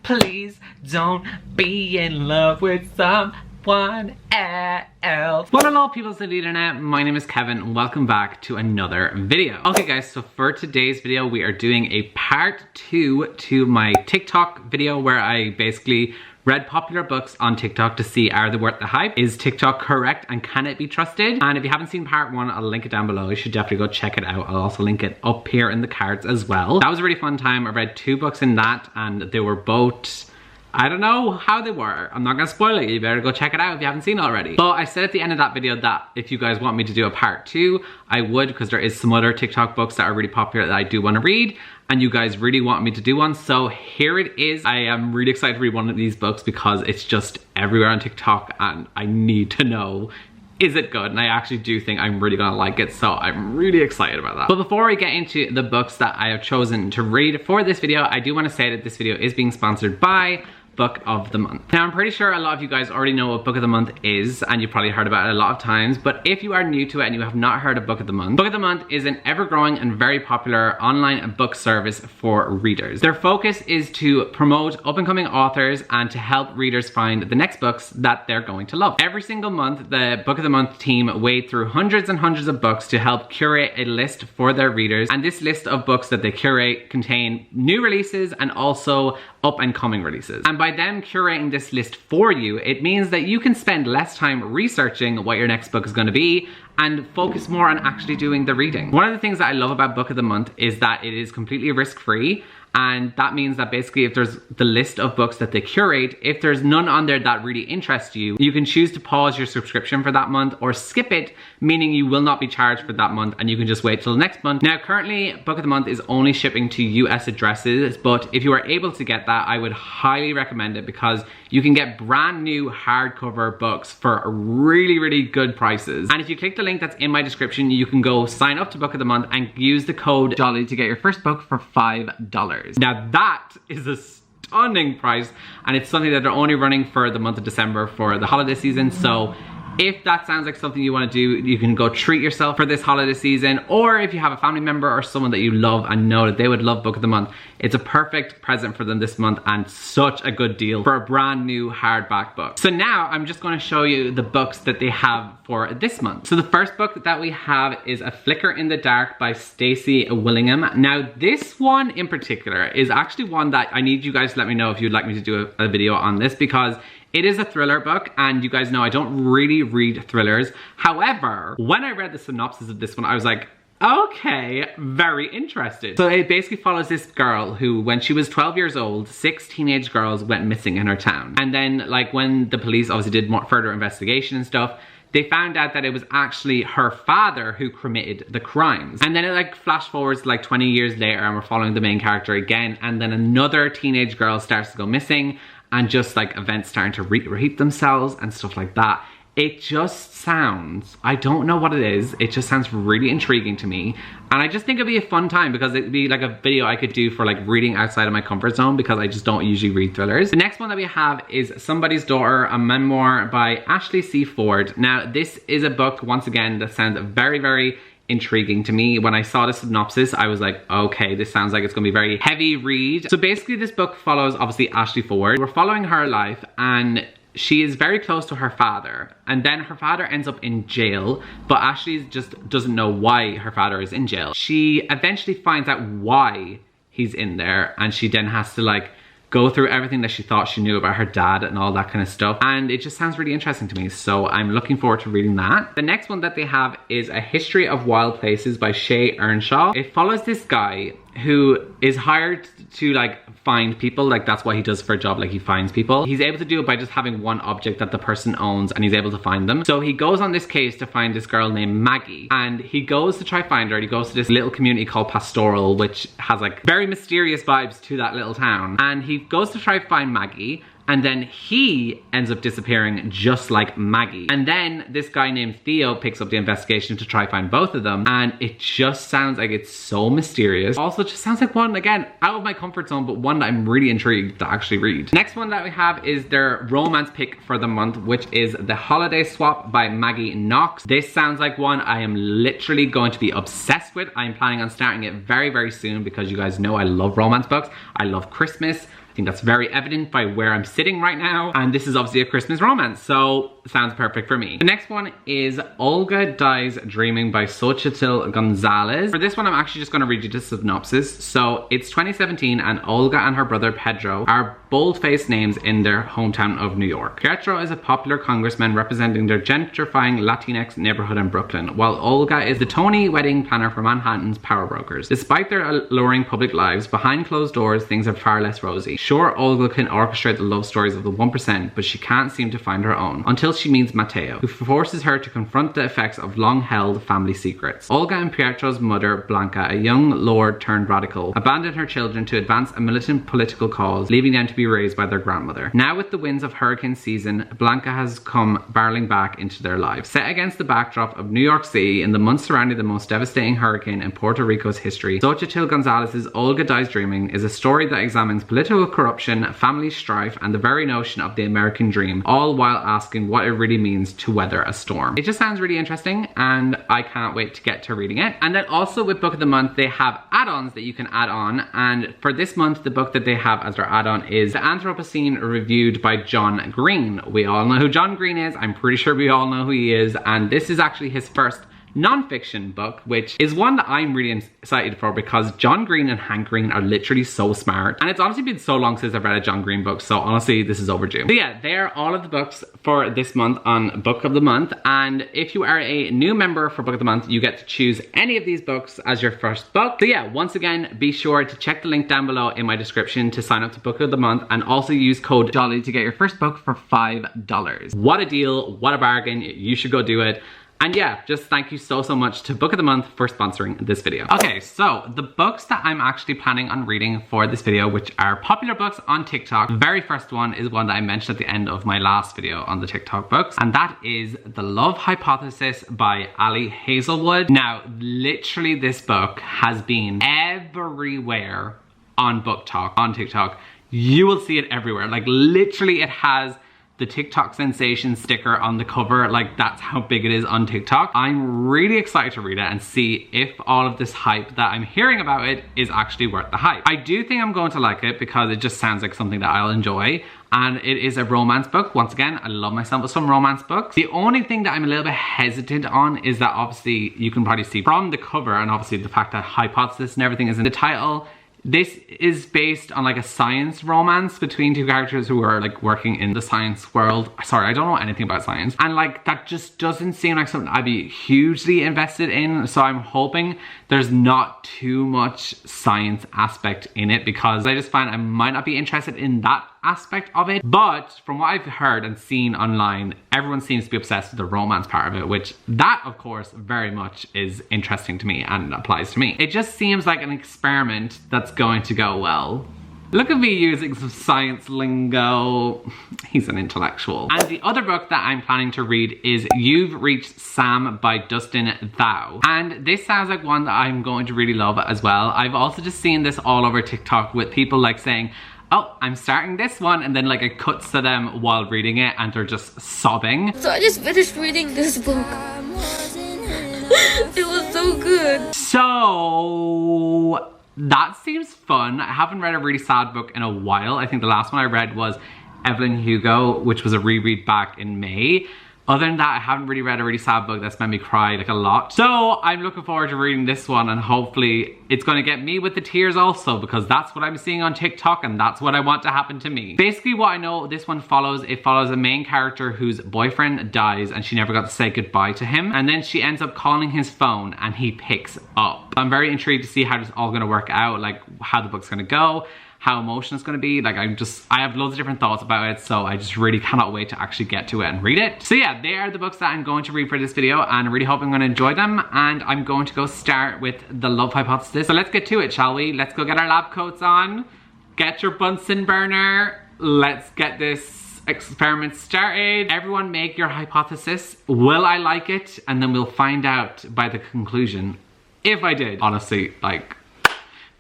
Please don't be in love with someone else. What hello peoples of the internet, my name is Kevin and welcome back to another video. Okay guys, so for today's video we are doing a part 2 to my TikTok video where I basically read popular books on TikTok to see are they worth the hype? Is TikTok correct and can it be trusted? And if you haven't seen part 1, I'll link it down below. You should definitely go check it out. I'll also link it up here in the cards as well. That was a really fun time. I read 2 books in that and they were both, I don't know how they were. I'm not gonna spoil it. You better go check it out if you haven't seen it already. But I said at the end of that video that if you guys want me to do a part 2, I would, because there is some other TikTok books that are really popular that I do want to read. And you guys really want me to do one, so here it is. I am really excited to read one of these books because it's just everywhere on TikTok and I need to know, is it good? And I actually do think I'm really gonna like it, so I'm really excited about that. But before we get into the books that I have chosen to read for this video, I do want to say that this video is being sponsored by Book of the Month. Now I'm pretty sure a lot of you guys already know what Book of the Month is and you've probably heard about it a lot of times, but if you are new to it and you have not heard of Book of the Month, Book of the Month is an ever-growing and very popular online book service for readers. Their focus is to promote up-and-coming authors and to help readers find the next books that they're going to love. Every single month, the Book of the Month team wade through hundreds and hundreds of books to help curate a list for their readers, and this list of books that they curate contain new releases and also up-and-coming releases. And by them curating this list for you, it means that you can spend less time researching what your next book is going to be and focus more on actually doing the reading. One of the things that I love about Book of the Month is that it is completely risk-free, and that means that basically if there's the list of books that they curate, if there's none on there that really interest you, you can choose to pause your subscription for that month or skip it, meaning you will not be charged for that month and you can just wait till next month. Now currently Book of the Month is only shipping to US addresses, but if you are able to get that, I would highly recommend it because you can get brand new hardcover books for really, really good prices. And if you click the link that's in my description, you can go sign up to Book of the Month and use the code JOLLY to get your first book for $5. Now that is a stunning price, and it's something that they're only running for the month of December for the holiday season. So if that sounds like something you want to do, you can go treat yourself for this holiday season, or if you have a family member or someone that you love and know that they would love Book of the Month, it's a perfect present for them this month and such a good deal for a brand new hardback book. So now I'm just going to show you the books that they have for this month. So the first book that we have is A Flicker in the Dark by Stacy Willingham. Now this one in particular is actually one that I need you guys to let me know if you'd like me to do a video on this, because it is a thriller book, and you guys know I don't really read thrillers. However, when I read the synopsis of this one, I was like, okay, very interested. So it basically follows this girl who, when she was 12 years old, 6 teenage girls went missing in her town. And then, like, when the police obviously did more further investigation and stuff, they found out that it was actually her father who committed the crimes. And then it like flash forwards like 20 years later and we're following the main character again, and then another teenage girl starts to go missing, and just like events starting to repeat themselves and stuff like that. It just sounds, I don't know what it is, it just sounds really intriguing to me. And I just think it'd be a fun time because it'd be like a video I could do for like reading outside of my comfort zone, because I just don't usually read thrillers. The next one that we have is Somebody's Daughter, a memoir by Ashley C. Ford. Now this is a book, once again, that sounds very, very intriguing to me. When I saw the synopsis, I was like, okay, this sounds like it's gonna be a very heavy read. So basically this book follows obviously Ashley Ford. We're following her life, and she is very close to her father, and then her father ends up in jail, but Ashley just doesn't know why her father is in jail. She eventually finds out why he's in there, and she then has to like go through everything that she thought she knew about her dad and all that kind of stuff. And it just sounds really interesting to me, so I'm looking forward to reading that. The next one that they have is A History of Wild Places by Shay Earnshaw. It follows this guy who is hired to like find people, like that's what he does for a job, like he finds people. He's able to do it by just having one object that the person owns, and he's able to find them. So he goes on this case to find this girl named Maggie, and he goes to try find her. He goes to this little community called Pastoral, which has like very mysterious vibes to that little town, and he goes to try find Maggie, and then he ends up disappearing just like Maggie. And then this guy named Theo picks up the investigation to try find both of them, and it just sounds like it's so mysterious. Also, it just sounds like one, again, out of my comfort zone, but one that I'm really intrigued to actually read. Next one that we have is their romance pick for the month, which is The Holiday Swap by Maggie Knox. This sounds like one I am literally going to be obsessed with. I'm planning on starting it very, very soon because you guys know I love romance books. I love Christmas. I think that's very evident by where I'm sitting right now. And this is obviously a Christmas romance, so sounds perfect for me. The next one is Olga Dies Dreaming by Sochitil Gonzalez. For this one, I'm actually just going to read you the synopsis. So it's 2017 and Olga and her brother Pedro are bold-faced names in their hometown of New York. Pedro is a popular congressman representing their gentrifying Latinx neighborhood in Brooklyn, while Olga is the Tony wedding planner for Manhattan's power brokers. Despite their alluring public lives, behind closed doors, things are far less rosy. Sure, Olga can orchestrate the love stories of the 1%, but she can't seem to find her own, until she meets Mateo, who forces her to confront the effects of long-held family secrets. Olga and Pietro's mother, Blanca, a young lord turned radical, abandoned her children to advance a militant political cause, leaving them to be raised by their grandmother. Now with the winds of hurricane season, Blanca has come barreling back into their lives. Set against the backdrop of New York City in the months surrounding the most devastating hurricane in Puerto Rico's history, Sochitil Gonzalez's Olga Dies Dreaming is a story that examines political corruption, family strife, and the very notion of the American dream, all while asking what it really means to weather a storm. It just sounds really interesting and I can't wait to get to reading it. And then also with Book of the Month, they have add-ons that you can add on, and for this month the book that they have as their add-on is The Anthropocene, reviewed by John Green. We all know who John Green is. I'm pretty sure we all know who he is, and this is actually his first non-fiction book, which is one that I'm really excited for because John Green and Hank Green are literally so smart, and it's honestly been so long since I've read a John Green book, so honestly this is overdue. So yeah, they're all of the books for this month on Book of the Month, and if you are a new member for Book of the Month, you get to choose any of these books as your first book. So yeah, once again, be sure to check the link down below in my description to sign up to Book of the Month, and also use code JOLLY to get your first book for $5. What a deal, what a bargain, you should go do it. And yeah, just thank you so much to Book of the Month for sponsoring this video. Okay, so the books that I'm actually planning on reading for this video, which are popular books on TikTok. The very first one is one that I mentioned at the end of my last video on the TikTok books, and that is The Love Hypothesis by Ali Hazelwood. Now, literally this book has been everywhere on Book Talk, on TikTok. You will see it everywhere. Like literally it has the TikTok sensation sticker on the cover, like that's how big it is on TikTok. I'm really excited to read it and see if all of this hype that I'm hearing about it is actually worth the hype. I do think I'm going to like it because it just sounds like something that I'll enjoy, and it is a romance book. Once again, I love myself with some romance books. The only thing that I'm a little bit hesitant on is that obviously you can probably see from the cover, and obviously the fact that hypothesis and everything is in the title, this is based on like a science romance between two characters who are like working in the science world. Sorry, I don't know anything about science. And like that just doesn't seem like something I'd be hugely invested in. So I'm hoping there's not too much science aspect in it, because I just find I might not be interested in that aspect of it. But from what I've heard and seen online, everyone seems to be obsessed with the romance part of it, which that of course very much is interesting to me and applies to me. It just seems like an experiment that's going to go well. Look at me using some science lingo. He's an intellectual. And the other book that I'm planning to read is You've Reached Sam by Dustin Thau. And this sounds like one that I'm going to really love as well. I've also just seen this all over TikTok with people like saying, oh, I'm starting this one, and then like it cuts to them while reading it and they're just sobbing. So I just finished reading this book. It was so good. So that seems fun. I haven't read a really sad book in a while. I think the last one I read was Evelyn Hugo, which was a reread back in May. Other than that, I haven't really read a really sad book that's made me cry like a lot. So I'm looking forward to reading this one, and hopefully it's going to get me with the tears also, because that's what I'm seeing on TikTok and that's what I want to happen to me. Basically what I know this one follows, it follows a main character whose boyfriend dies and she never got to say goodbye to him, and then she ends up calling his phone and he picks up. I'm very intrigued to see how this is all going to work out, like how the book's going to go, how emotional it's going to be. Like I have loads of different thoughts about it, so I just really cannot wait to actually get to it and read it. So yeah, they are the books that I'm going to read for this video, and I really hope I'm going to enjoy them, and I'm going to go start with The Love Hypothesis. So let's get to it, shall we? Let's go get our lab coats on, get your Bunsen burner, let's get this experiment started. Everyone make your hypothesis. Will I like it? And then we'll find out by the conclusion if I did. Honestly, like,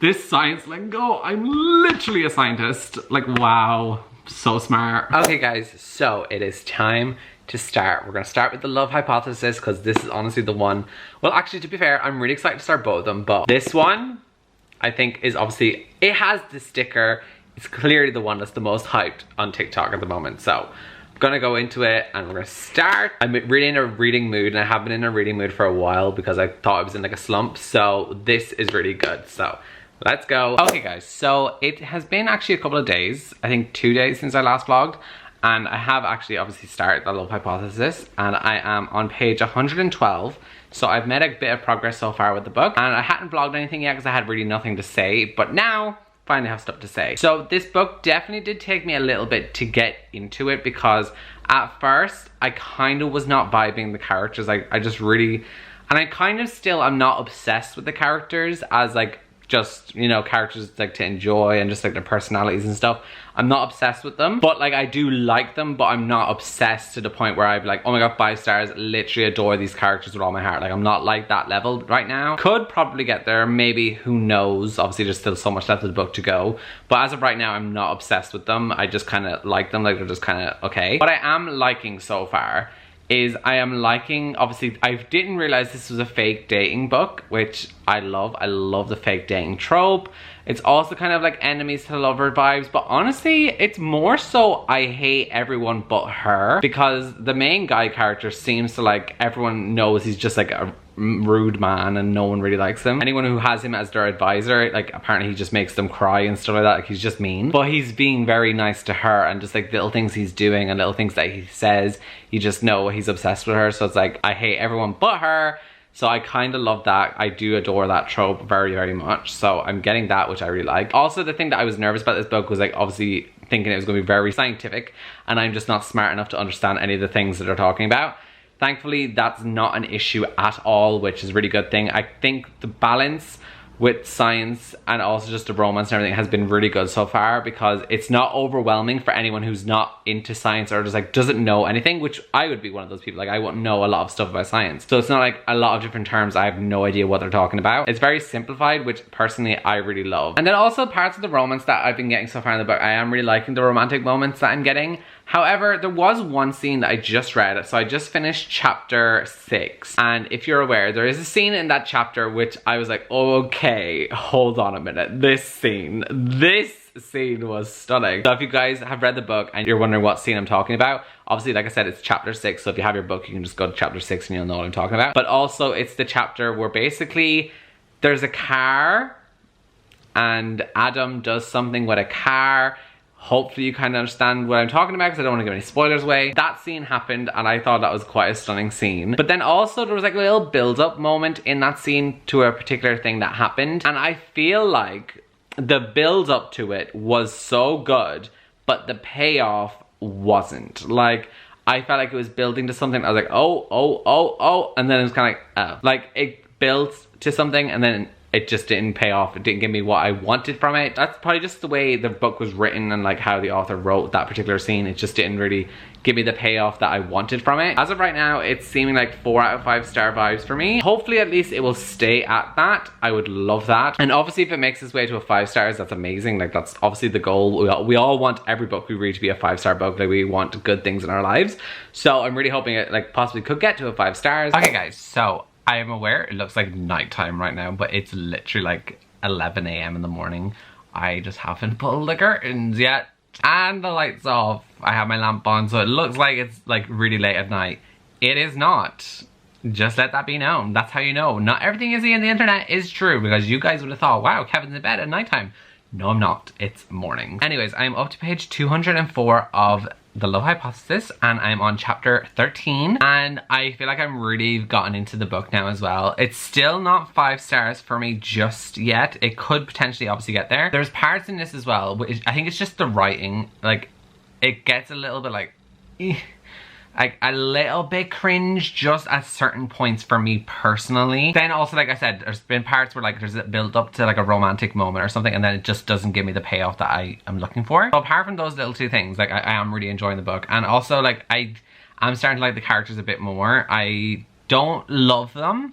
this science lingo, I'm literally a scientist. Like, wow, so smart. Okay guys, so it is time to start. We're gonna start with The Love Hypothesis because this is honestly the one. Well, actually, to be fair, I'm really excited to start both of them, but this one I think is obviously, it has the sticker, it's clearly the one that's the most hyped on TikTok at the moment. So I'm gonna go into it and we're gonna start. I'm really in a reading mood, and I have been in a reading mood for a while because I thought I was in like a slump. So this is really good. So let's go. Okay guys, so it has been actually a couple of days, I think 2 days since I last vlogged. And I have actually obviously started the Love Hypothesis, and I am on page 112. So I've made a bit of progress so far with the book, and I hadn't vlogged anything yet because I had really nothing to say, but now finally have stuff to say. So this book definitely did take me a little bit to get into it, because at first I kind of was not vibing the characters. I just really, and I kind of still am not obsessed with the characters as like just, you know, characters like to enjoy and just like their personalities and stuff. I'm not obsessed with them, but like I do like them, but I'm not obsessed to the point where I've like, oh my god, 5 stars, literally adore these characters with all my heart. Like I'm not like that level right now. Could probably get there, maybe, who knows. Obviously there's still so much left of the book to go, but as of right now I'm not obsessed with them. I just kind of like them, like they're just kind of okay. What I am liking so far is I am liking, obviously I didn't realize this was a fake dating book, which I love. I love the fake dating trope. It's also kind of like enemies to lover vibes, but honestly it's more so I hate everyone but her, because the main guy character seems to like, everyone knows he's just like a rude man and no one really likes him. Anyone who has him as their advisor, like apparently he just makes them cry and stuff like that. Like he's just mean, but he's being very nice to her, and just like little things he's doing and little things that he says, you just know he's obsessed with her. So it's like I hate everyone but her. So I kind of love that. I do adore that trope very, very much. So I'm getting that, which I really like. Also, the thing that I was nervous about this book was like obviously thinking it was going to be very scientific, and I'm just not smart enough to understand any of the things that they're talking about. Thankfully, that's not an issue at all, which is a really good thing. I think the balance with science and also just the romance and everything has been really good so far, because it's not overwhelming for anyone who's not into science or just like doesn't know anything, which I would be one of those people. Like I wouldn't know a lot of stuff about science, so it's not like a lot of different terms I have no idea what they're talking about. It's very simplified, which personally I really love. And then also parts of the romance that I've been getting so far in the book, I am really liking the romantic moments that I'm getting. However, there was one scene that I just read, so I just finished chapter 6, and if you're aware, there is a scene in that chapter which I was like, oh, okay, hold on a minute, this scene was stunning. So if you guys have read the book and you're wondering what scene I'm talking about, obviously like I said, it's chapter 6, so if you have your book you can just go to chapter 6 and you'll know what I'm talking about. But also it's the chapter where basically there's a car and Adam does something with a car. Hopefully you kind of understand what I'm talking about, because I don't want to give any spoilers away. That scene happened and I thought that was quite a stunning scene. But then also there was like a little build-up moment in that scene to a particular thing that happened, and I feel like the build-up to it was so good, but the payoff wasn't. Like I felt like it was building to something. I was like, oh, and then it was kind of like, oh. Like it built to something and then it just didn't pay off. It didn't give me what I wanted from it. That's probably just the way the book was written and like how the author wrote that particular scene. It just didn't really give me the payoff that I wanted from it. As of right now, it's seeming like 4 out of 5 star vibes for me. Hopefully at least it will stay at that. I would love that. And obviously if it makes its way to a 5 stars, that's amazing. Like that's obviously the goal. We all want every book we read to be a 5-star book. Like we want good things in our lives. So I'm really hoping it like possibly could get to a 5 stars. Okay guys, so I am aware it looks like nighttime right now, but it's literally like 11 AM in the morning. I just haven't pulled the curtains yet and the light's off. I have my lamp on, so it looks like it's like really late at night. It is not. Just let that be known. That's how you know. Not everything you see on the internet is true, because you guys would have thought, wow, Kevin's in bed at nighttime. No, I'm not. It's morning. Anyways, I'm up to page 204 of The Love Hypothesis, and I'm on chapter 13, and I feel like I'm really gotten into the book now as well. It's still not 5 stars for me just yet. It could potentially obviously get there. There's parts in this as well, which I think it's just the writing. Like, it gets a little bit like a little bit cringe just at certain points for me personally. Then also, like I said, there's been parts where like there's a build up to like a romantic moment or something, and then it just doesn't give me the payoff that I am looking for. So apart from those little 2 things, like I am really enjoying the book. And also like I'm starting to like the characters a bit more. I don't love them,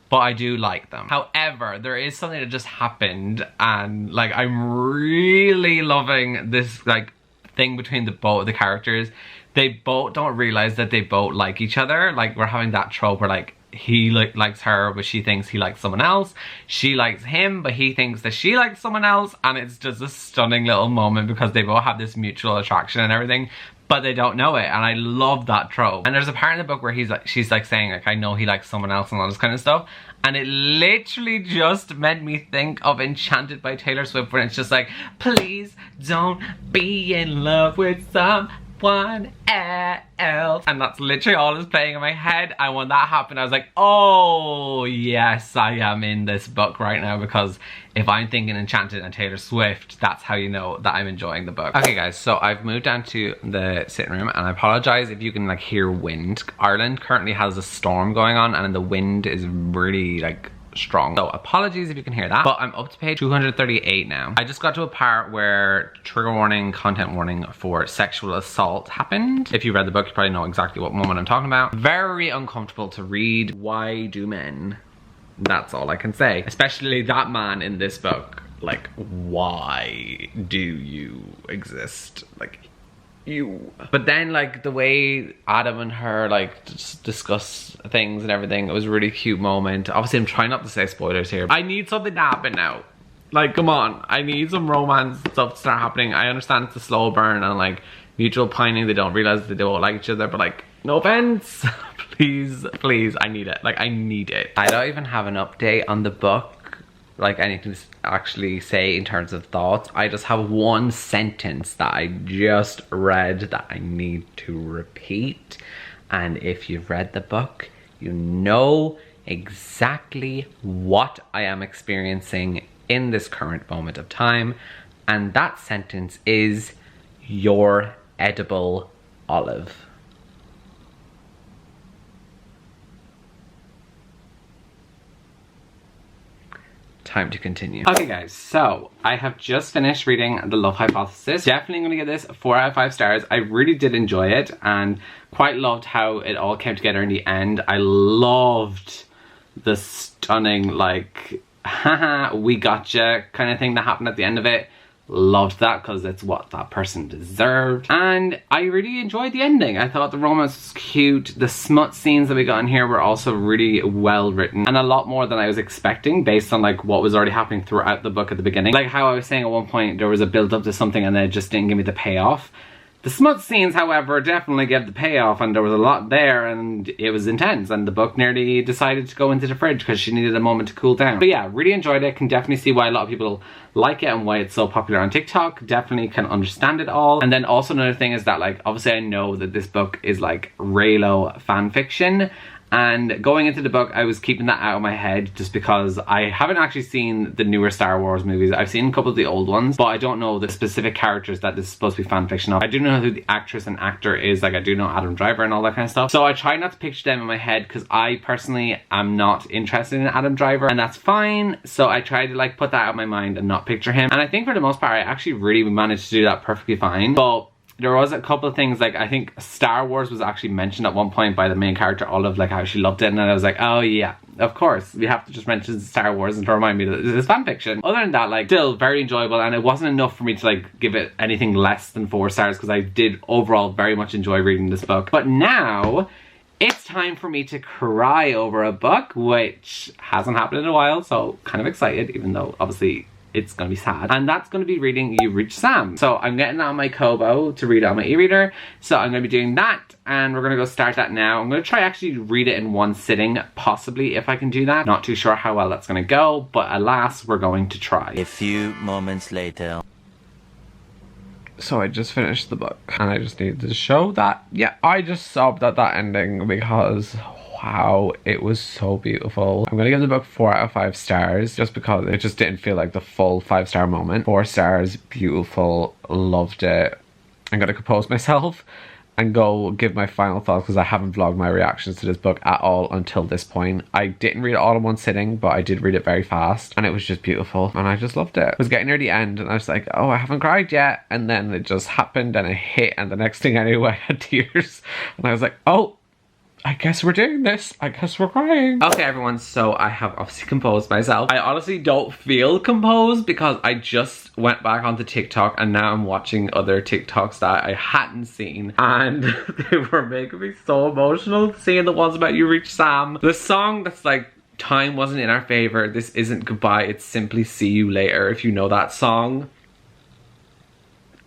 but I do like them. However, there is something that just happened, and like I'm really loving this like thing between both of the characters. They both don't realize that they both like each other. Like we're having that trope where like he likes her but she thinks he likes someone else. She likes him but he thinks that she likes someone else, and it's just a stunning little moment because they both have this mutual attraction and everything, but they don't know it, and I love that trope. And there's a part in the book where she's like saying like, I know he likes someone else and all this kind of stuff, and it literally just made me think of Enchanted by Taylor Swift, when it's just like, please don't be in love with someone else. And that's literally all that's playing in my head. And when that happened, I was like, oh yes, I am in this book right now, because if I'm thinking Enchanted and Taylor Swift, that's how you know that I'm enjoying the book. Okay guys, so I've moved down to the sitting room, and I apologize if you can like hear wind. Ireland currently has a storm going on and the wind is really like strong, so apologies if you can hear that. But I'm up to page 238 now. I just got to a part where trigger warning, content warning for sexual assault happened. If you read the book, you probably know exactly what moment I'm talking about. Very uncomfortable to read. Why do men? That's all I can say. Especially that man in this book. Like, why do you exist? Like, you. But then like the way Adam and her like discuss things and everything, it was a really cute moment. Obviously I'm trying not to say spoilers here. I need something to happen now. Like, come on, I need some romance stuff to start happening. I understand it's a slow burn and like mutual pining, they don't realize that they don't like each other, but like, no offense. Please, please, I need it. Like, I need it. I don't even have an update on the book, like anything to actually say in terms of thoughts. I just have one sentence that I just read that I need to repeat. And if you've read the book, you know exactly what I am experiencing in this current moment of time. And that sentence is, your edible olive. Time to continue. Okay guys, so I have just finished reading The Love Hypothesis. Definitely gonna give this 4 out of 5 stars. I really did enjoy it and quite loved how it all came together in the end. I loved the stunning like, haha, we gotcha kind of thing that happened at the end of it. Loved that because it's what that person deserved. And I really enjoyed the ending. I thought the romance was cute. The smut scenes that we got in here were also really well written and a lot more than I was expecting based on like what was already happening throughout the book at the beginning. Like how I was saying at one point there was a build up to something and then it just didn't give me the payoff. The smut scenes, however, definitely gave the payoff, and there was a lot there and it was intense, and the book nearly decided to go into the fridge because she needed a moment to cool down. But yeah, really enjoyed it. Can definitely see why a lot of people like it and why it's so popular on TikTok. Definitely can understand it all. And then also another thing is that like, obviously I know that this book is like Raylo fan fiction. And going into the book, I was keeping that out of my head just because I haven't actually seen the newer Star Wars movies. I've seen a couple of the old ones, but I don't know the specific characters that this is supposed to be fan fiction of. I do know who the actress and actor is, like I do know Adam Driver and all that kind of stuff. So I try not to picture them in my head because I personally am not interested in Adam Driver, and that's fine. So I try to like put that out of my mind and not picture him. And I think for the most part, I actually really managed to do that perfectly fine. But there was a couple of things, like I think Star Wars was actually mentioned at one point by the main character Olive, like how she loved it, and then I was like, oh yeah, of course we have to just mention Star Wars and to remind me that this is fan fiction. Other than that, like still very enjoyable, and it wasn't enough for me to like give it anything less than 4 stars because I did overall very much enjoy reading this book. But now it's time for me to cry over a book, which hasn't happened in a while, so kind of excited, even though obviously it's gonna be sad. And that's gonna be reading You Reach Sam. So I'm getting that on my Kobo to read it on my e-reader. So I'm gonna be doing that, and we're gonna go start that now. I'm gonna try actually read it in one sitting, possibly, if I can do that. Not too sure how well that's gonna go, but alas, we're going to try. A few moments later. So I just finished the book, and I just needed to show that, yeah, I just sobbed at that ending because wow, it was so beautiful. I'm gonna give the book 4 out of 5 stars just because it just didn't feel like the full 5-star moment. 4 stars, beautiful, loved it. I'm gonna compose myself and go give my final thoughts because I haven't vlogged my reactions to this book at all until this point. I didn't read it all in one sitting, but I did read it very fast, and it was just beautiful, and I just loved it. I was getting near the end and I was like, oh, I haven't cried yet, and then it just happened and it hit, and the next thing I knew I had tears, and I was like, oh, I guess we're doing this. I guess we're crying. Okay, everyone, so I have obviously composed myself. I honestly don't feel composed because I just went back onto TikTok and now I'm watching other TikToks that I hadn't seen. And they were making me so emotional seeing the ones about You Reach Sam. The song that's like, time wasn't in our favor, this isn't goodbye, it's simply see you later, if you know that song.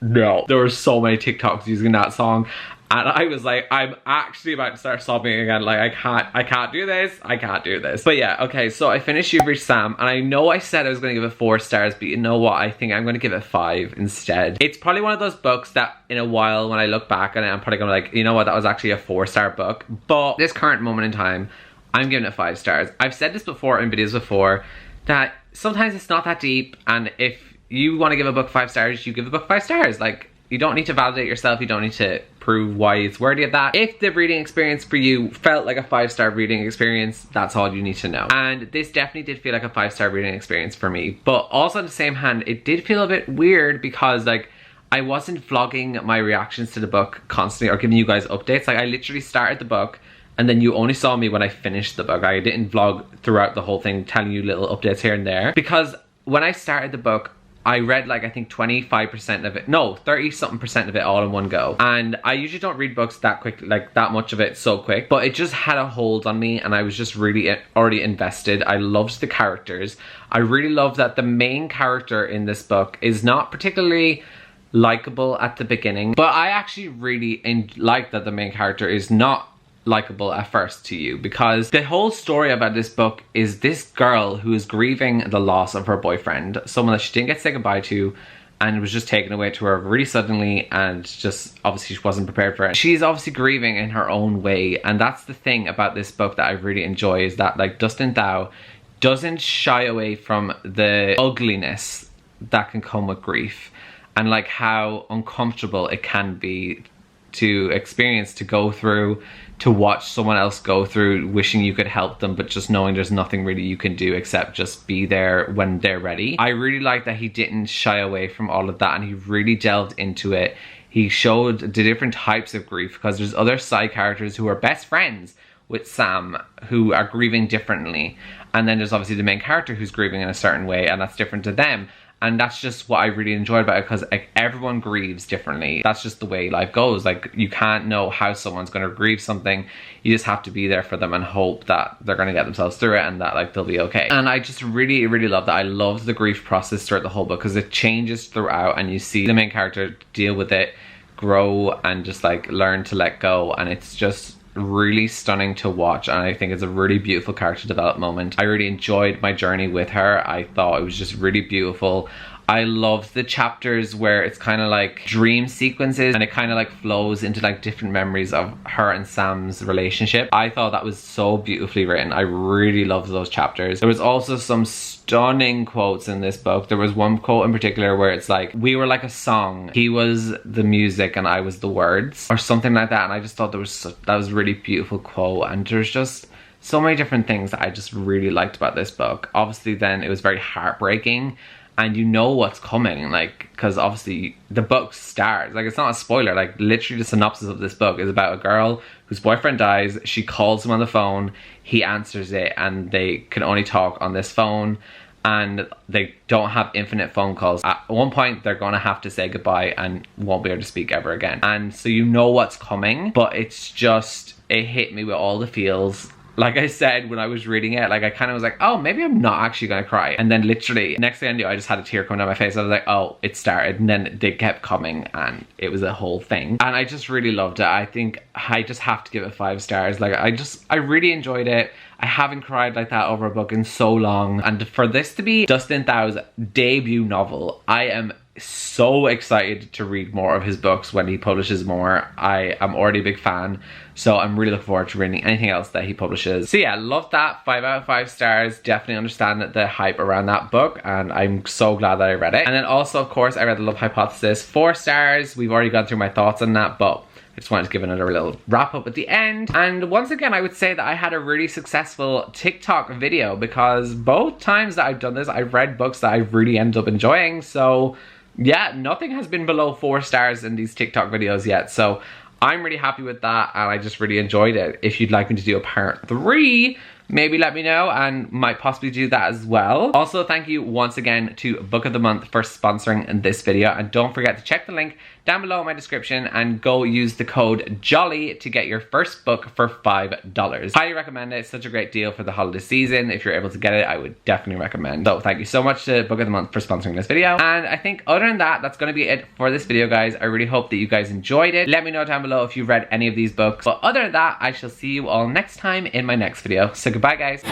No. There were so many TikToks using that song. And I was like, I'm actually about to start sobbing again. Like, I can't do this. I can't do this. But yeah, okay, so I finished You've Reached Sam, and I know I said I was gonna give it 4 stars, but you know what? I think I'm gonna give it 5 instead. It's probably one of those books that in a while, when I look back on it, I'm probably gonna like, you know what? That was actually a 4-star book. But this current moment in time, I'm giving it 5 stars. I've said this before in videos before, that sometimes it's not that deep, and if you wanna give a book 5 stars, you give a book 5 stars. Like, you don't need to validate yourself, you don't need to prove why it's worthy of that. If the reading experience for you felt like a 5-star reading experience, that's all you need to know. And this definitely did feel like a 5-star reading experience for me. But also on the same hand, it did feel a bit weird because like, I wasn't vlogging my reactions to the book constantly or giving you guys updates. Like I literally started the book and then you only saw me when I finished the book. I didn't vlog throughout the whole thing, telling you little updates here and there. Because when I started the book, I read like I think 25% of it, no, 30-something% of it all in one go. And I usually don't read books that quick, like that much of it so quick, but it just had a hold on me and I was just really already invested. I loved the characters. I really love that the main character in this book is not particularly likable at the beginning, but I actually really like that the main character is not likable at first to you, because the whole story about this book is this girl who is grieving the loss of her boyfriend, someone that she didn't get to say goodbye to and was just taken away to her really suddenly, and just obviously she wasn't prepared for it. She's obviously grieving in her own way, and that's the thing about this book that I really enjoy, is that like Dustin Thau doesn't shy away from the ugliness that can come with grief and like how uncomfortable it can be to experience, to go through, to watch someone else go through, wishing you could help them, but just knowing there's nothing really you can do except just be there when they're ready. I really like that he didn't shy away from all of that and he really delved into it. He showed the different types of grief, because there's other side characters who are best friends with Sam who are grieving differently. And then there's obviously the main character who's grieving in a certain way, and that's different to them. And that's just what I really enjoyed about it, because like, everyone grieves differently. That's just the way life goes. Like, you can't know how someone's going to grieve something. You just have to be there for them and hope that they're going to get themselves through it and that like they'll be okay. And I just really, really love that. I love the grief process throughout the whole book, because it changes throughout and you see the main character deal with it, grow, and just like learn to let go. And it's just really stunning to watch, and I think it's a really beautiful character development moment. I really enjoyed my journey with her. I thought it was just really beautiful. I loved the chapters where it's kind of like dream sequences and it kind of like flows into like different memories of her and Sam's relationship. I thought that was so beautifully written. I really loved those chapters. There was also some stunning quotes in this book. There was one quote in particular where it's like, we were like a song, he was the music and I was the words, or something like that. And I just thought that was a really beautiful quote, and there's just so many different things that I just really liked about this book. Obviously then it was very heartbreaking, and you know what's coming, like, because obviously the book starts, like, it's not a spoiler, like literally the synopsis of this book is about a girl whose boyfriend dies. She calls him on the phone, he answers it, and they can only talk on this phone, and they don't have infinite phone calls. At one point they're gonna have to say goodbye and won't be able to speak ever again. And so you know what's coming, but it's just, it hit me with all the feels. Like I said, when I was reading it, like I kind of was like, oh, maybe I'm not actually gonna cry. And then literally, next thing I knew, I just had a tear coming down my face. I was like, oh, it started. And then they kept coming and it was a whole thing. And I just really loved it. I think I just have to give it 5 stars. Like I really enjoyed it. I haven't cried like that over a book in so long. And for this to be Dustin Thau's debut novel, I am so excited to read more of his books when he publishes more. I am already a big fan, so I'm really looking forward to reading anything else that he publishes. So yeah, love that. 5 out of 5 stars. Definitely understand the hype around that book, and I'm so glad that I read it. And then also, of course, I read The Love Hypothesis. 4 stars. We've already gone through my thoughts on that, but I just wanted to give another little wrap up at the end. And once again, I would say that I had a really successful TikTok video, because both times that I've done this, I've read books that I've really ended up enjoying. So yeah, nothing has been below 4 stars in these TikTok videos yet. So I'm really happy with that and I just really enjoyed it. If you'd like me to do a part 3, maybe let me know and might possibly do that as well. Also, thank you once again to Book of the Month for sponsoring this video, and don't forget to check the link down below in my description and go use the code JOLLY to get your first book for $5. Highly recommend it. It's such a great deal for the holiday season. If you're able to get it, I would definitely recommend. So thank you so much to Book of the Month for sponsoring this video. And I think other than that, that's going to be it for this video, guys. I really hope that you guys enjoyed it. Let me know down below if you've read any of these books. But other than that, I shall see you all next time in my next video. So goodbye, guys.